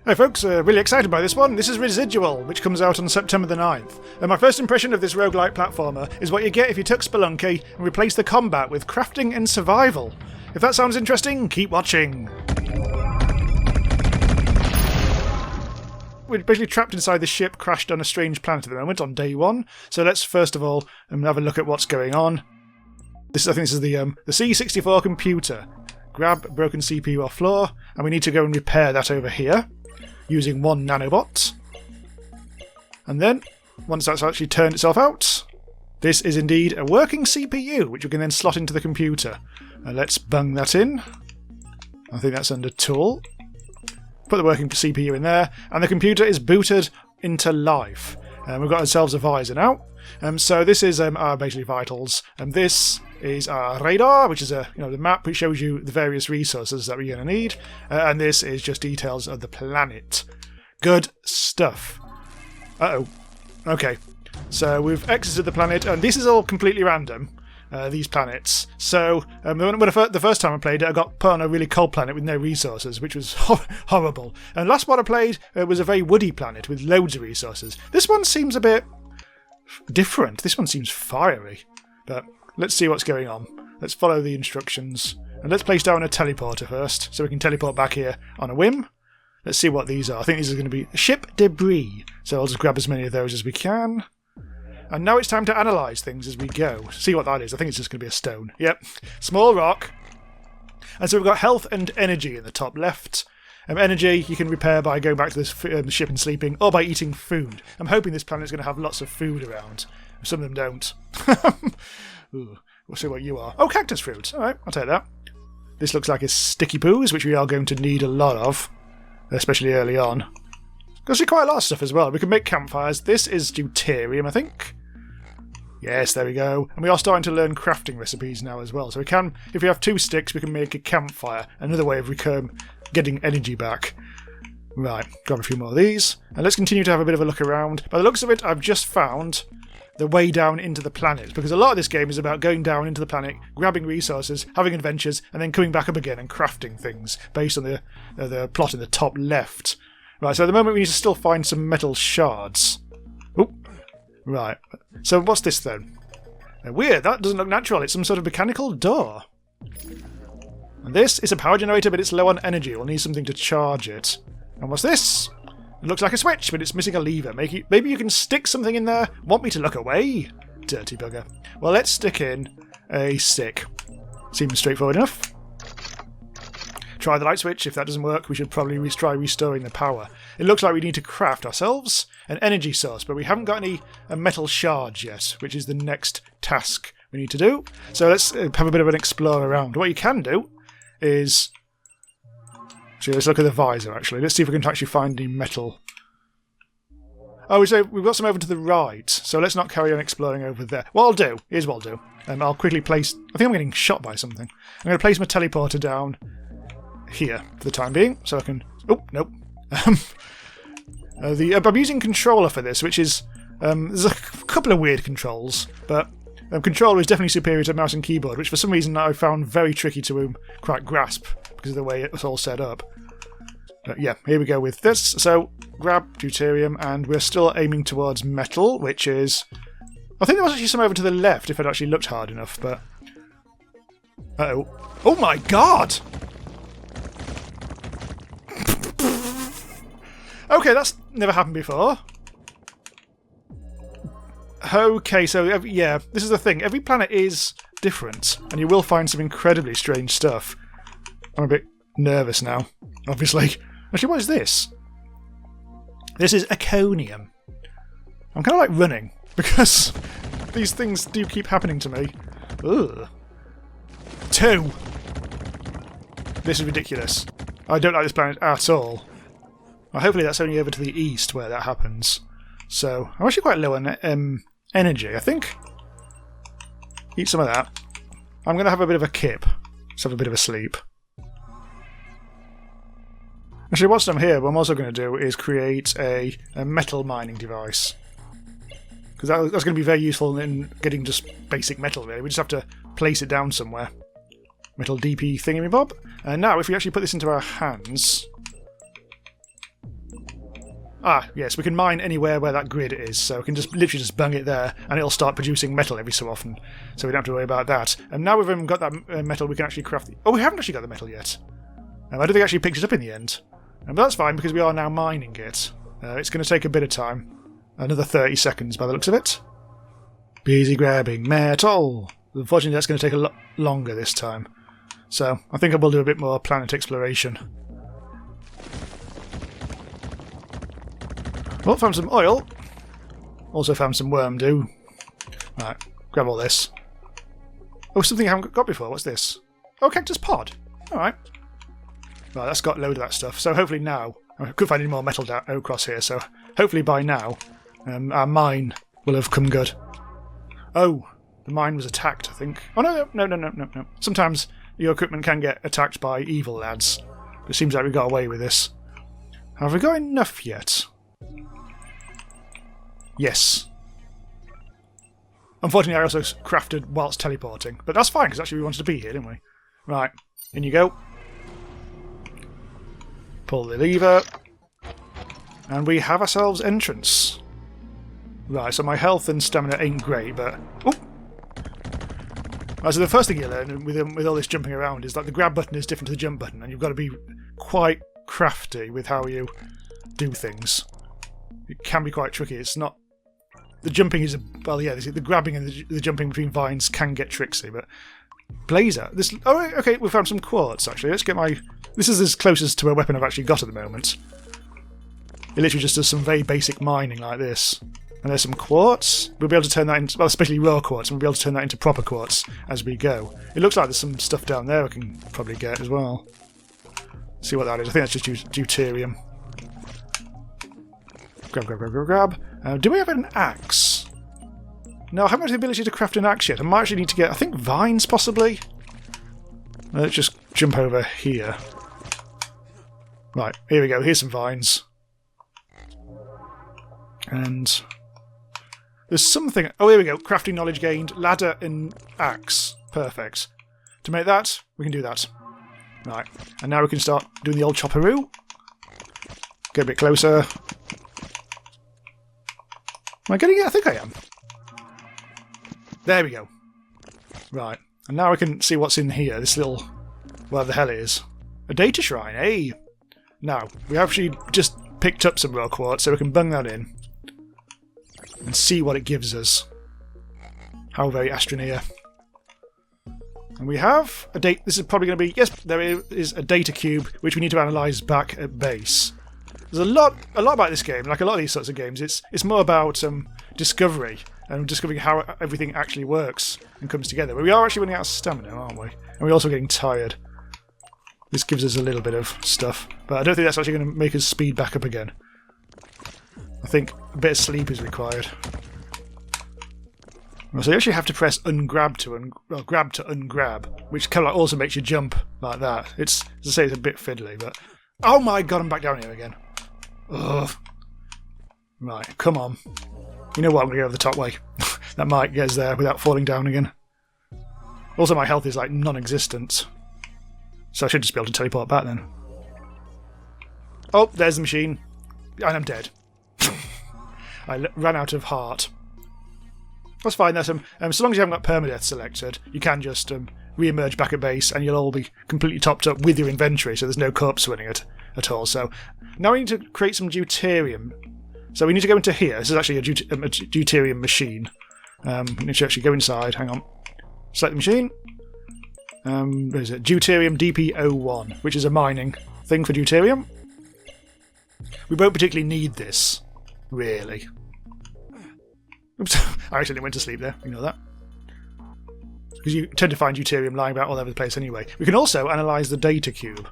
Hey folks, really excited by this one. This is Residual, which comes out on September the 9th. And my first impression of this roguelike platformer is what you get if you took Spelunky and replaced the combat with crafting and survival. If that sounds interesting, keep watching. We're basically trapped inside this ship crashed on a strange planet at the moment on day one. So let's first of all have a look at what's going on. I think this is the C64 computer. Grab broken CPU off floor, and we need to go and repair that over here using one nanobot. And then, once that's actually turned itself out, this is indeed a working CPU, which we can then slot into the computer. Let's bung that in. I think that's under Tool. Put the working CPU in there, and the computer is booted into life. We've got ourselves a visor now. So this is our basically vitals, and this is our radar, which is the map which shows you the various resources that we're going to need, and this is just details of the planet. Good stuff. Okay, so we've exited the planet, and this is all completely random. These planets. So the first time I played it, I got put on a really cold planet with no resources, which was horrible. And last one I played was a very woody planet with loads of resources. This one seems a bit different. This one seems fiery. But let's see what's going on. Let's follow the instructions. And let's place down a teleporter first, so we can teleport back here on a whim. Let's see what these are. I think these are going to be ship debris. So I'll just grab as many of those as we can. And now it's time to analyse things as we go. See what that is. I think it's just going to be a stone. Yep. Small rock. And so we've got health and energy in the top left. Energy you can repair by going back to the ship and sleeping, or by eating food. I'm hoping this planet's going to have lots of food around. Some of them don't. Ooh, we'll see what you are. Oh, cactus fruit. Alright, I'll take that. This looks like a sticky poos, which we are going to need a lot of. Especially early on. There's quite a lot of stuff as well. We can make campfires. This is deuterium, I think. Yes, there we go. And we are starting to learn crafting recipes now as well. So we can, if we have 2 sticks, we can make a campfire. Another way of getting energy back. Right, grab a few more of these. And let's continue to have a bit of a look around. By the looks of it, I've just found the way down into the planet. Because a lot of this game is about going down into the planet, grabbing resources, having adventures, and then coming back up again and crafting things based on the plot in the top left. Right, so at the moment we need to still find some metal shards. Oop. Right, so what's this then? Weird, that doesn't look natural. It's some sort of mechanical door. And this is a power generator, but it's low on energy. We'll need something to charge it. And what's this? It looks like a switch, but it's missing a lever. Maybe you can stick something in there? Want me to look away? Dirty bugger. Well, let's stick in a stick. Seems straightforward enough. Try the light switch. If that doesn't work, we should probably try restoring the power. It looks like we need to craft ourselves an energy source, but we haven't got any metal shards yet, which is the next task we need to do. So let's have a bit of an explore around. What you can do is... Actually, let's look at the visor, actually. Let's see if we can actually find any metal. Oh, so we've got some over to the right, so let's not carry on exploring over there. What I'll do, here's what I'll do. I'll quickly place... I think I'm getting shot by something. I'm going to place my teleporter down here for the time being, so I can... Oh, nope. I'm using controller for this, which is... there's a couple of weird controls, but controller is definitely superior to mouse and keyboard, which for some reason I found very tricky to quite grasp because of the way it was all set up. But yeah, here we go with this. So, grab deuterium, and we're still aiming towards metal, which is... I think there was actually some over to the left if I'd actually looked hard enough, but... Uh-oh. Oh my god! Okay, that's never happened before. Okay, so yeah, this is the thing. Every planet is different, and you will find some incredibly strange stuff. I'm a bit nervous now, obviously. Actually, what is this? This is Iconium. I'm kind of like running, because these things do keep happening to me. Ugh. 2! This is ridiculous. I don't like this planet at all. Well, hopefully that's only over to the east where that happens. So, I'm actually quite low on energy, I think. Eat some of that. I'm going to have a bit of a kip. Let's have a bit of a sleep. Actually, whilst I'm here, what I'm also going to do is create a metal mining device. Because that's going to be very useful in getting just basic metal, really. We just have to place it down somewhere. Metal DP thingamabob. And now, if we actually put this into our hands... Ah, yes, we can mine anywhere where that grid is, so we can just literally just bung it there, and it'll start producing metal every so often, so we don't have to worry about that. And now we've got that metal, we can actually craft the... Oh, we haven't actually got the metal yet. I don't think I actually picked it up in the end. But that's fine, because we are now mining it. It's going to take a bit of time. Another 30 seconds by the looks of it. Busy grabbing metal. Unfortunately, that's going to take a lot longer this time. So, I think I will do a bit more planet exploration. Oh, found some oil. Also found some worm dew. Right, grab all this. Oh, something I haven't got before. What's this? Oh, cactus pod. Alright. Right, that's got a load of that stuff. So hopefully now... I couldn't find any more metal down across here, so hopefully by now our mine will have come good. Oh, the mine was attacked, I think. Oh, no. Sometimes your equipment can get attacked by evil lads. But it seems like we got away with this. Have we got enough yet? Yes. Unfortunately, I also crafted whilst teleporting. But that's fine, because actually we wanted to be here, didn't we? Right, in you go. Pull the lever. And we have ourselves entrance. Right, so my health and stamina ain't great, but... Oh! Right, so the first thing you learn with all this jumping around is that the grab button is different to the jump button, and you've got to be quite crafty with how you do things. It can be quite tricky. It's not... The jumping is... Well, yeah, the grabbing and the jumping between vines can get tricksy, but... Blazer. This... Oh, okay, we found some quartz, actually. Let's get my... This is as closest to a weapon I've actually got at the moment. It literally just does some very basic mining like this. And there's some quartz. We'll be able to turn that into... Well, especially raw quartz, and we'll be able to turn that into proper quartz as we go. It looks like there's some stuff down there we can probably get as well. See what that is. I think that's just deuterium. Grab. Do we have an axe? No, I haven't got the ability to craft an axe yet. I might actually need to get, I think, vines, possibly? Let's just jump over here. Right, here we go. Here's some vines. And... There's something... Oh, here we go. Crafting knowledge gained. Ladder and axe. Perfect. To make that, we can do that. Right. And now we can start doing the old chopperoo. Get a bit closer. Am I getting it? I think I am. There we go. Right. And now I can see what's in here. This little... Whatever the hell it is. A data shrine. Hey! Now, we actually just picked up some raw quartz, so we can bung that in. And see what it gives us. How very Astroneer. And we have a date. This is probably going to be... Yes, there is a data cube, which we need to analyse back at base. There's a lot about this game. Like a lot of these sorts of games, it's more about discovery and discovering how everything actually works and comes together. But we are actually running out of stamina, aren't we? And we're also getting tired. This gives us a little bit of stuff, but I don't think that's actually going to make us speed back up again. I think a bit of sleep is required. So you actually have to press ungrab to grab to ungrab, which kind of also makes you jump like that. It's, as I say, it's a bit fiddly, but... Oh my god, I'm back down here again. Ugh. Right, come on. You know what, I'm going to go over the top way. That might get us there without falling down again. Also, my health is like non-existent. So I should just be able to teleport back then. Oh, there's the machine. And I'm dead. I ran out of heart. That's fine. That's, so long as you haven't got permadeath selected, you can just re-emerge back at base and you'll all be completely topped up with your inventory, so there's no corpse running at all. So now we need to create some deuterium. So we need to go into here. This is actually a deuterium machine. We need to actually go inside. Hang on. Select the machine. What is it? Deuterium DP01, which is a mining thing for deuterium. We won't particularly need this, really. Oops, I accidentally went to sleep there. Ignore that. Because you tend to find deuterium lying about all over the place anyway. We can also analyse the data cube.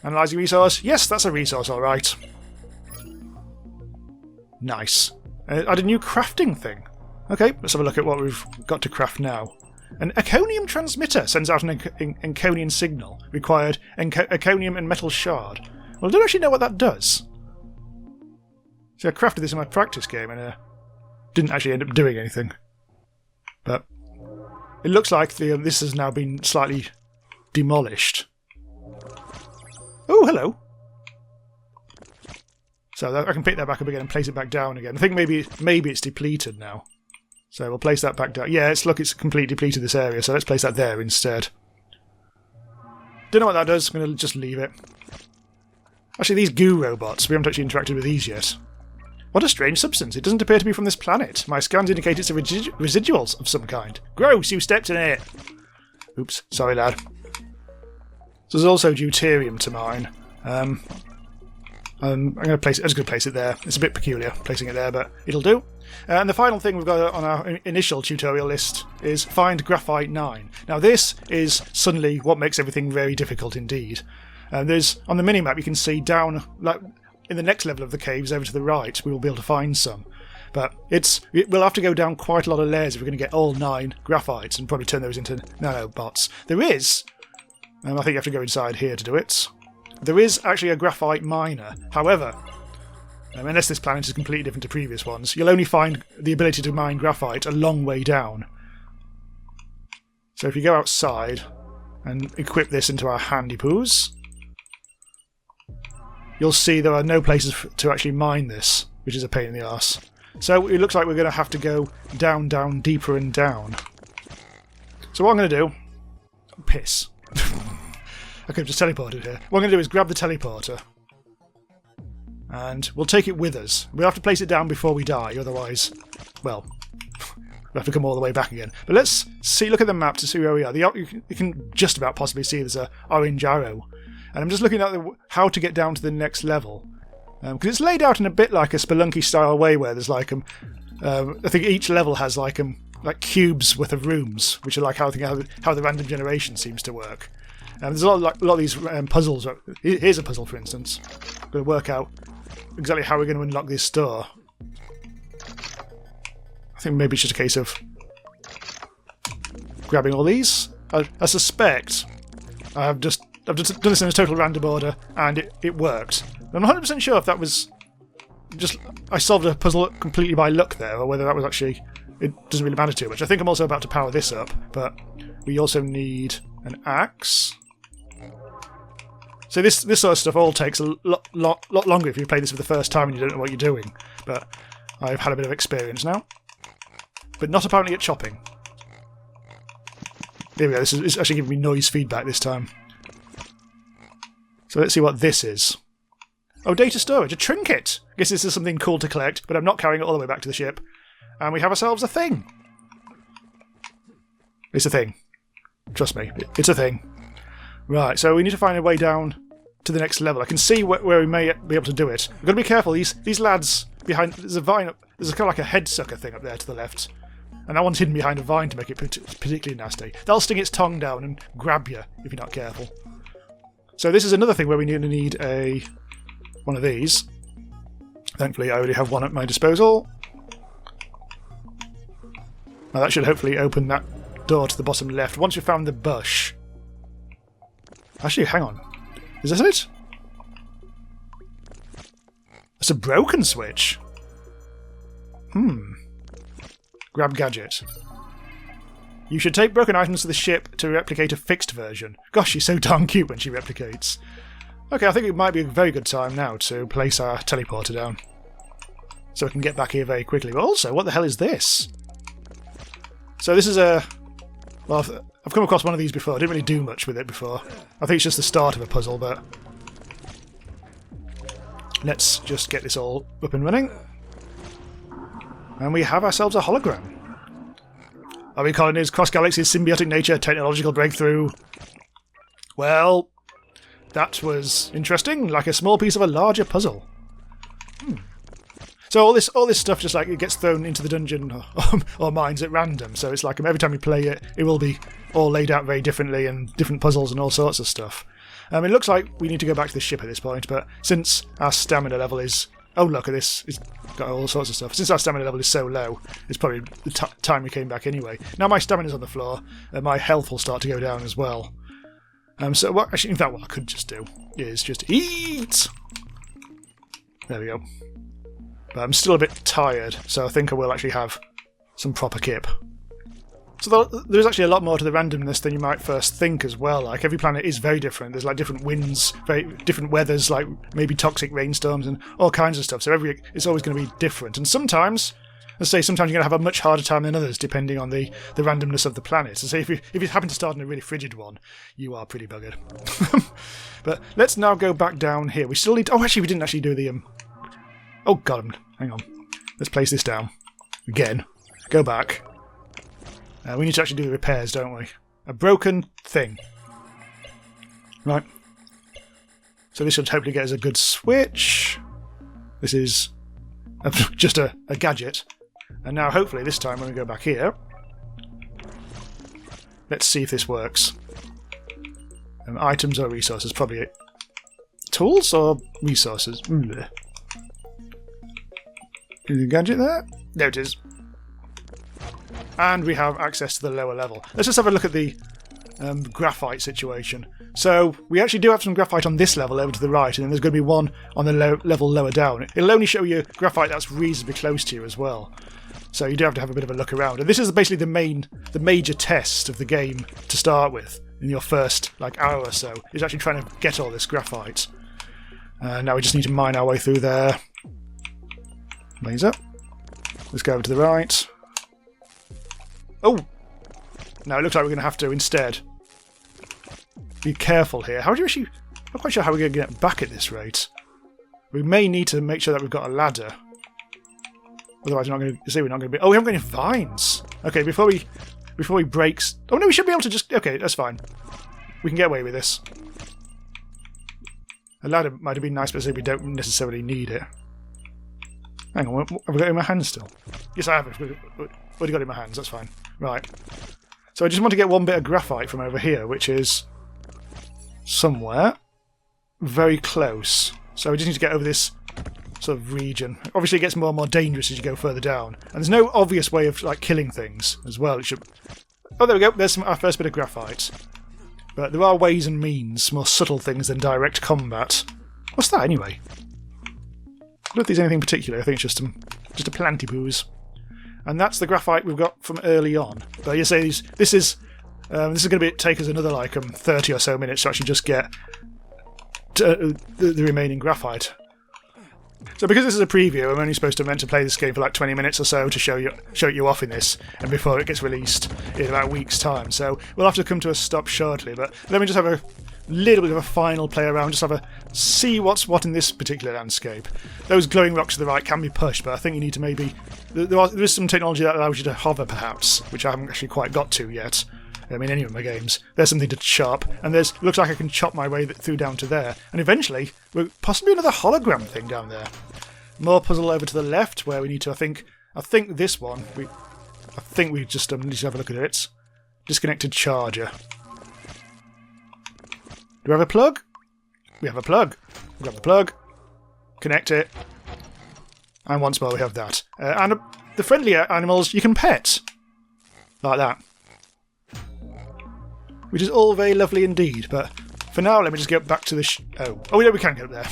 Analysing resource. Yes, that's a resource, alright. Nice. Add a new crafting thing. Okay, let's have a look at what we've got to craft now. An econium transmitter sends out an econium signal. Required econium and metal shard. Well, I don't actually know what that does. See, I crafted this in my practice game and didn't actually end up doing anything. But it looks like this has now been slightly demolished. Oh, hello. So I can pick that back up again and place it back down again. I think maybe it's depleted now. So we'll place that back down. Yeah, it's completely depleted this area, so let's place that there instead. Don't know what that does, I'm going to just leave it. Actually, these goo robots, we haven't actually interacted with these yet. What a strange substance. It doesn't appear to be from this planet. My scans indicate it's a residuals of some kind. Gross, you stepped in it! Oops, sorry lad. So there's also deuterium to mine. I'm just going to place it there. It's a bit peculiar placing it there, but it'll do. And the final thing we've got on our initial tutorial list is find graphite 9. Now this is suddenly what makes everything very difficult indeed. There's on the minimap you can see down, like in the next level of the caves over to the right, we will be able to find some. But we'll have to go down quite a lot of layers if we're going to get all 9 graphites and probably turn those into nanobots. There is, I think you have to go inside here to do it. There is actually a graphite miner. However, unless this planet is completely different to previous ones, you'll only find the ability to mine graphite a long way down. So if you go outside and equip this into our handy poos, you'll see there are no places to actually mine this, which is a pain in the arse. So it looks like we're going to have to go down, deeper and down. So what I'm going to do... Piss. I could have just teleported here. What I'm going to do is grab the teleporter. And we'll take it with us. We'll have to place it down before we die, otherwise... Well... we'll have to come all the way back again. But let's see, look at the map to see where we are. You can just about possibly see there's a orange arrow. And I'm just looking at how to get down to the next level. Because it's laid out in a bit like a Spelunky style way where there's like I think each level has like cubes worth of rooms, which are like how the random generation seems to work. There's a lot of these puzzles. Here's a puzzle, for instance. We're going to work out exactly how we're going to unlock this door. I think maybe it's just a case of grabbing all these. I suspect I've just done this in a total random order, and it worked. I'm not 100% sure if that was just I solved a puzzle completely by luck there, or whether that was actually... It doesn't really matter too much. I think I'm also about to power this up, but we also need an axe. So this sort of stuff all takes a lot longer if you play this for the first time and you don't know what you're doing. But I've had a bit of experience now. But not apparently at chopping. There we go. This is actually giving me noise feedback this time. So let's see what this is. Oh, data storage, a trinket! I guess this is something cool to collect, but I'm not carrying it all the way back to the ship. And we have ourselves a thing. It's a thing. Trust me, it's a thing. Right, so we need to find a way down to the next level. I can see where we may be able to do it. We've got to be careful. These lads behind... There's a vine up... There's kind of like a head sucker thing up there to the left. And that one's hidden behind a vine to make it particularly nasty. That'll sting its tongue down and grab you if you're not careful. So this is another thing where we need one of these. Thankfully, I already have one at my disposal. Now that should hopefully open that door to the bottom left. Once we've found the bush... Actually, hang on. Is this it? It's a broken switch. Grab gadget. You should take broken items to the ship to replicate a fixed version. Gosh, she's so darn cute when she replicates. Okay, I think it might be a very good time now to place our teleporter down. So we can get back here very quickly. But also, what the hell is this? So this is a... Well, I've come across one of these before. I didn't really do much with it before. I think it's just the start of a puzzle, but... Let's just get this all up and running. And we have ourselves a hologram. Are we calling this cross-galaxy's symbiotic nature technological breakthrough? Well, that was interesting, like a small piece of a larger puzzle. So all this stuff just like it gets thrown into the dungeon or mines at random. So it's like every time you play it, it will be all laid out very differently and different puzzles and all sorts of stuff. It looks like we need to go back to the ship at this point, but since our stamina level is... Oh, look at this. It's got all sorts of stuff. Since our stamina level is so low, it's probably the time we came back anyway. Now my stamina's on the floor, and my health will start to go down as well. So actually, in fact, what I could just do is just eat! There we go. But I'm still a bit tired, so I think I will actually have some proper kip. So there is actually a lot more to the randomness than you might first think as well. Like, every planet is very different. There's like different winds, very different weathers, like maybe toxic rainstorms and all kinds of stuff. So it's always going to be different. And sometimes, let's say, sometimes you're going to have a much harder time than others depending on the randomness of the planet. So say if you happen to start in a really frigid one, you are pretty buggered. But let's now go back down here. We still need to, oh, actually, we didn't actually do the... Oh, God, hang on. Let's place this down. Again. Go back. We need to actually do the repairs, don't we? A broken thing. Right. So this should hopefully get us a good switch. This is just a gadget. And now hopefully this time when we go back here, let's see if this works. Items or resources? Probably it. Tools or resources? Is the gadget there? There it is. And we have access to the lower level. Let's just have a look at the graphite situation. So we actually do have some graphite on this level over to the right, and then there's going to be one on the level lower down. It'll only show you graphite that's reasonably close to you as well. So you do have to have a bit of a look around. And this is basically the major test of the game to start with in your first hour or so. Is actually trying to get all this graphite. Now we just need to mine our way through there. Laser. Let's go over to the right. Oh! Now it looks like we're going to have to instead be careful here. How do you actually... I'm not quite sure how we're going to get back at this rate. We may need to make sure that we've got a ladder. Otherwise we're not going to... See, we're not going to be... Oh, we haven't got any vines! Okay, before we break... Oh no, we should be able to just... Okay, that's fine. We can get away with this. A ladder might have been nice, but we don't necessarily need it. Hang on, have I got it in my hands still? Yes, I have. I've already got it in my hands, that's fine. Right. So I just want to get one bit of graphite from over here, which is somewhere very close. So we just need to get over this sort of region. Obviously it gets more and more dangerous as you go further down. And there's no obvious way of killing things as well. It should... Oh, there we go. There's our first bit of graphite. But there are ways and means, more subtle things than direct combat. What's that anyway? I don't know if there's anything particular. I think it's just a planty-poos. And that's the graphite we've got from early on. But you say this is going to take us another 30 or so minutes to actually just get the remaining graphite. So because this is a preview, I'm only meant to play this game for 20 minutes or so to show you off in this, and before it gets released in about a week's time. So we'll have to come to a stop shortly. But let me just have a little bit of a final play around, just see what's what in this particular landscape. Those glowing rocks to the right can be pushed, but I think you need to maybe... There is some technology that allows you to hover, perhaps, which I haven't actually quite got to yet. I mean, any of my games. There's something to chop, and looks like I can chop my way through down to there. And eventually, possibly another hologram thing down there. More puzzle over to the left, where we need to, I think this one, I think we just need to have a look at it. Disconnected charger. Do we have a plug? We have a plug. Grab the plug. Connect it. And once more we have that. And the friendlier animals you can pet. Like that. Which is all very lovely indeed, but for now let me just get back to the Oh yeah, we can get up there.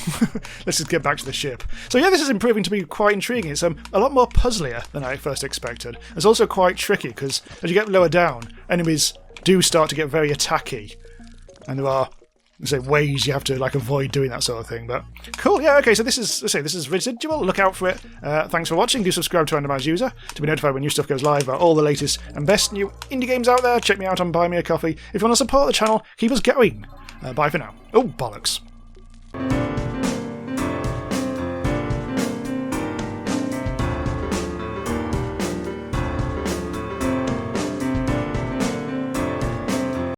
Let's just get back to the ship. So yeah, this is proving to be quite intriguing. It's a lot more puzzlier than I first expected. It's also quite tricky, because as you get lower down, enemies do start to get very attacky. And there are ways you have to avoid doing that sort of thing. But cool, yeah, okay, so this is Residual. Look out for it. Thanks for watching. Do subscribe to Randomise User to be notified when new stuff goes live about all the latest and best new indie games out there. Check me out on Buy Me a Coffee if you want to support the channel. Keep us going. Bye for now. Oh, bollocks.